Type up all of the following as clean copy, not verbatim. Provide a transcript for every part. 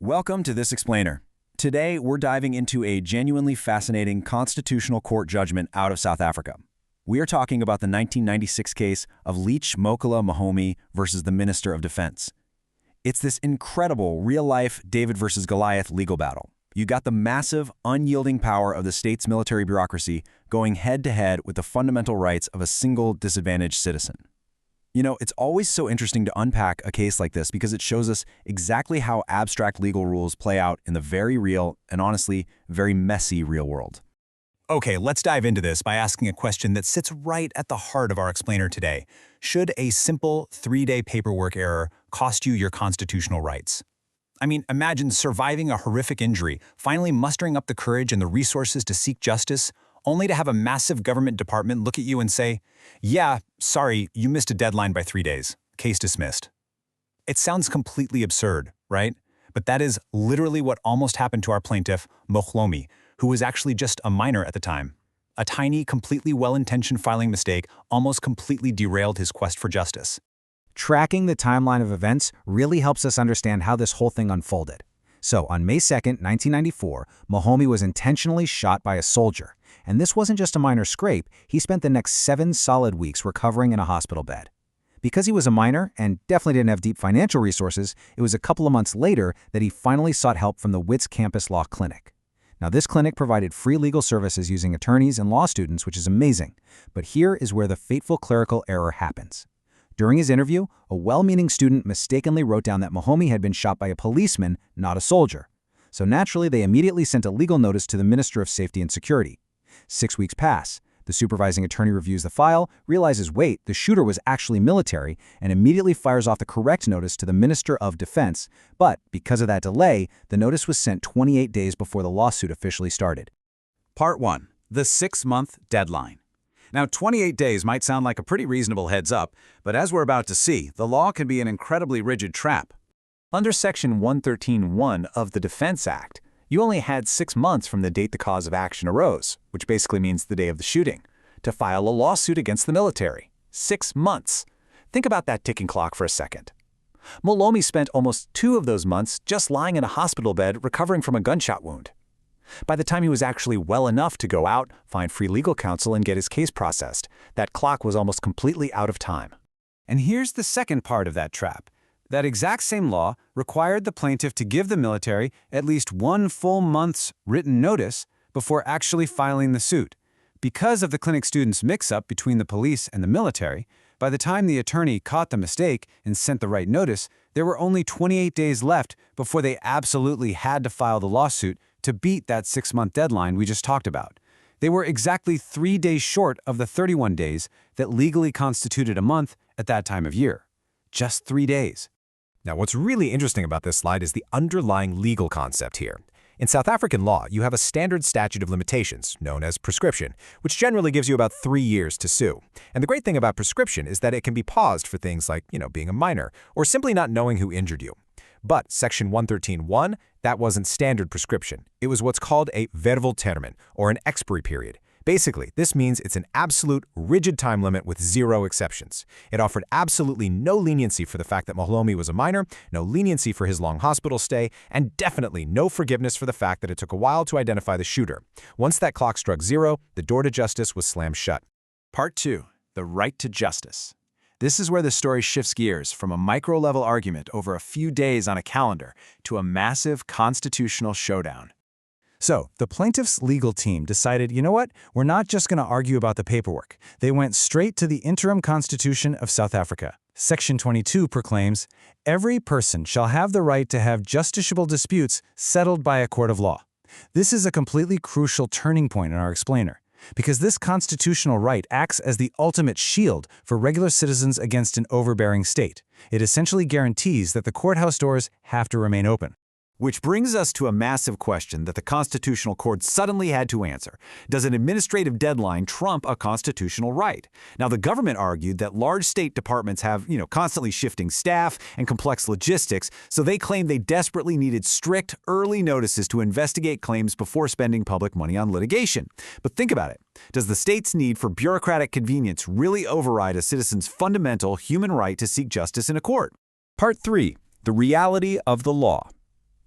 Welcome to This Explainer. Today, we're diving into a genuinely fascinating constitutional court judgment out of South Africa. We are talking about the 1996 case of Mohlomi versus the Minister of Defense. It's this incredible, real-life David versus Goliath legal battle. You got the massive, unyielding power of the state's military bureaucracy going head-to-head with the fundamental rights of a single disadvantaged citizen. You know, it's always so interesting to unpack a case like this because it shows us exactly how abstract legal rules play out in the very real and honestly, very messy real world. Okay, let's dive into this by asking a question that sits right at the heart of our explainer today. Should a simple 3-day paperwork error cost you your constitutional rights? I mean, imagine surviving a horrific injury, finally mustering up the courage and the resources to seek justice, only to have a massive government department look at you and say, "Yeah, sorry, you missed a deadline by 3 days. Case dismissed." It sounds completely absurd, right? But that is literally what almost happened to our plaintiff, Mohlomi, who was actually just a minor at the time. A tiny, completely well-intentioned filing mistake almost completely derailed his quest for justice. Tracking the timeline of events really helps us understand how this whole thing unfolded. So, on May 2nd, 1994, Mohlomi was intentionally shot by a soldier. And this wasn't just a minor scrape, he spent the next 7 solid weeks recovering in a hospital bed. Because he was a minor and definitely didn't have deep financial resources, it was a couple of months later that he finally sought help from the WITS Campus Law Clinic. Now, this clinic provided free legal services using attorneys and law students, which is amazing. But here is where the fateful clerical error happens. During his interview, a well-meaning student mistakenly wrote down that Mohlomi had been shot by a policeman, not a soldier. So naturally, they immediately sent a legal notice to the Minister of Safety and Security. 6 weeks pass. The supervising attorney reviews the file, realizes, wait, the shooter was actually military, and immediately fires off the correct notice to the Minister of Defense. But because of that delay, the notice was sent 28 days before the lawsuit officially started. Part 1. The 6-month deadline. Now, 28 days might sound like a pretty reasonable heads up, but as we're about to see, the law can be an incredibly rigid trap. Under Section 113(1) of the Defense Act, you only had 6 months from the date the cause of action arose, which basically means the day of the shooting, to file a lawsuit against the military. 6 months. Think about that ticking clock for a second. Mohlomi spent almost 2 of those months just lying in a hospital bed recovering from a gunshot wound. By the time he was actually well enough to go out, find free legal counsel, and get his case processed, that clock was almost completely out of time. And here's the second part of that trap. That exact same law required the plaintiff to give the military at least 1 full month's written notice before actually filing the suit. Because of the clinic student's mix-up between the police and the military, by the time the attorney caught the mistake and sent the right notice, there were only 28 days left before they absolutely had to file the lawsuit to beat that 6-month deadline we just talked about. They were exactly 3 days short of the 31 days that legally constituted a month at that time of year. Just 3 days. Now, what's really interesting about this slide is the underlying legal concept here. In South African law, you have a standard statute of limitations, known as prescription, which generally gives you about 3 years to sue. And the great thing about prescription is that it can be paused for things like, being a minor, or simply not knowing who injured you. But Section 113(1), that wasn't standard prescription. It was what's called a vervoltermen, or an expiry period. Basically, this means it's an absolute, rigid time limit with 0 exceptions. It offered absolutely no leniency for the fact that Mohlomi was a minor, no leniency for his long hospital stay, and definitely no forgiveness for the fact that it took a while to identify the shooter. Once that clock struck 0, the door to justice was slammed shut. Part 2. The right to justice. This is where the story shifts gears from a micro-level argument over a few days on a calendar to a massive constitutional showdown. So, the plaintiff's legal team decided, you know what, we're not just going to argue about the paperwork. They went straight to the interim constitution of South Africa. Section 22 proclaims, every person shall have the right to have justiciable disputes settled by a court of law. This is a completely crucial turning point in our explainer, because this constitutional right acts as the ultimate shield for regular citizens against an overbearing state. It essentially guarantees that the courthouse doors have to remain open. Which brings us to a massive question that the Constitutional Court suddenly had to answer. Does an administrative deadline trump a constitutional right? Now, the government argued that large state departments have, constantly shifting staff and complex logistics, so they claimed they desperately needed strict, early notices to investigate claims before spending public money on litigation. But think about it. Does the state's need for bureaucratic convenience really override a citizen's fundamental human right to seek justice in a court? Part 3. The reality of the law.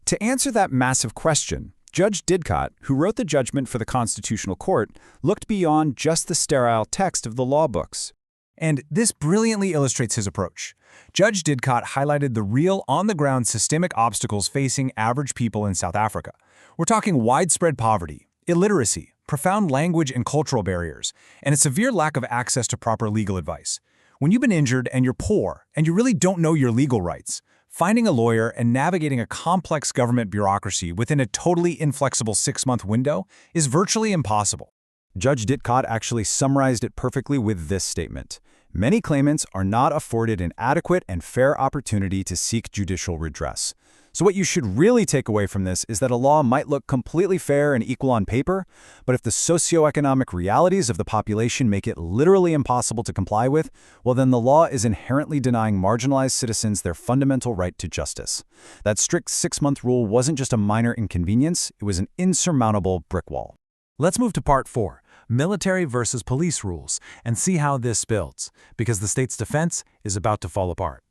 To answer that massive question, Judge Didcott, who wrote the judgment for the Constitutional Court, looked beyond just the sterile text of the law books. And this brilliantly illustrates his approach. Judge Didcott highlighted the real, on-the-ground systemic obstacles facing average people in South Africa. We're talking widespread poverty, illiteracy, profound language and cultural barriers, and a severe lack of access to proper legal advice. When you've been injured and you're poor, and you really don't know your legal rights, finding a lawyer and navigating a complex government bureaucracy within a totally inflexible 6-month window is virtually impossible. Judge Didcott actually summarized it perfectly with this statement. Many claimants are not afforded an adequate and fair opportunity to seek judicial redress. So what you should really take away from this is that a law might look completely fair and equal on paper, but if the socio-economic realities of the population make it literally impossible to comply with, well then the law is inherently denying marginalized citizens their fundamental right to justice. That strict 6-month rule wasn't just a minor inconvenience, it was an insurmountable brick wall. Let's move to Part 4, military versus police rules, and see how this builds, because the state's defense is about to fall apart.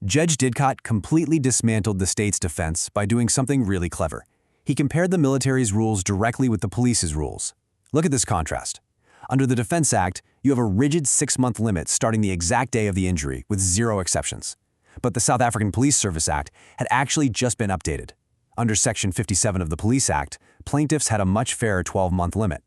Judge Didcott completely dismantled the state's defense by doing something really clever. He compared the military's rules directly with the police's rules. Look at this contrast. Under the Defense Act, you have a rigid 6-month limit starting the exact day of the injury, with 0 exceptions. But the South African Police Service Act had actually just been updated. Under Section 57 of the Police Act, plaintiffs had a much fairer 12-month limit.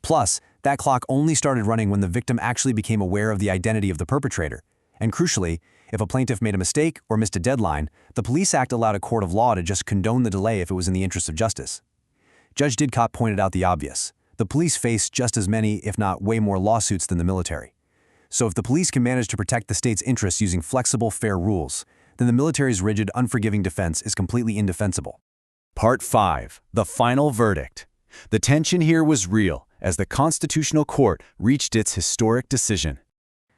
Plus, that clock only started running when the victim actually became aware of the identity of the perpetrator. And crucially, if a plaintiff made a mistake or missed a deadline, the Police Act allowed a court of law to just condone the delay if it was in the interest of justice. Judge Didcott pointed out the obvious. The police face just as many, if not way more, lawsuits than the military. So if the police can manage to protect the state's interests using flexible, fair rules, then the military's rigid, unforgiving defense is completely indefensible. Part 5. The final verdict. The tension here was real as the Constitutional Court reached its historic decision.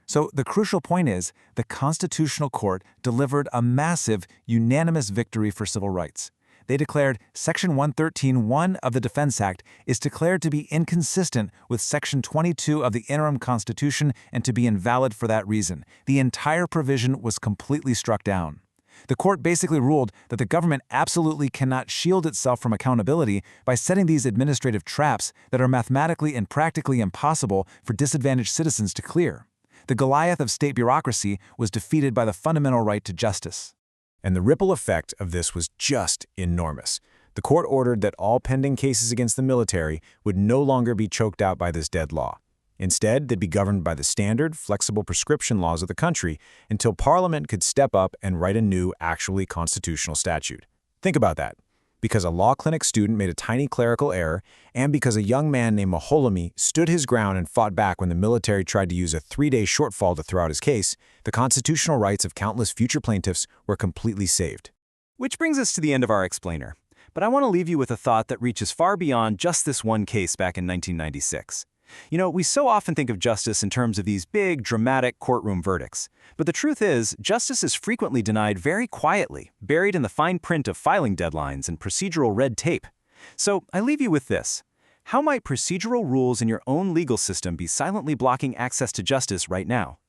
So the crucial point is, the Constitutional Court delivered a massive, unanimous victory for civil rights. They declared Section 113(1) of the Defense Act is declared to be inconsistent with Section 22 of the Interim Constitution and to be invalid for that reason. The entire provision was completely struck down. The court basically ruled that the government absolutely cannot shield itself from accountability by setting these administrative traps that are mathematically and practically impossible for disadvantaged citizens to clear. The Goliath of state bureaucracy was defeated by the fundamental right to justice. And the ripple effect of this was just enormous. The court ordered that all pending cases against the military would no longer be choked out by this dead law. Instead, they'd be governed by the standard, flexible prescription laws of the country until Parliament could step up and write a new, actually constitutional statute. Think about that. Because a law clinic student made a tiny clerical error, and because a young man named Mohlomi stood his ground and fought back when the military tried to use a 3-day shortfall to throw out his case, the constitutional rights of countless future plaintiffs were completely saved. Which brings us to the end of our explainer. But I want to leave you with a thought that reaches far beyond just this one case back in 1996. You know, we so often think of justice in terms of these big, dramatic courtroom verdicts. But the truth is, justice is frequently denied very quietly, buried in the fine print of filing deadlines and procedural red tape. So I leave you with this. How might procedural rules in your own legal system be silently blocking access to justice right now?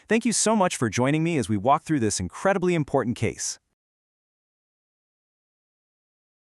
Thank you so much for joining me as we walk through this incredibly important case.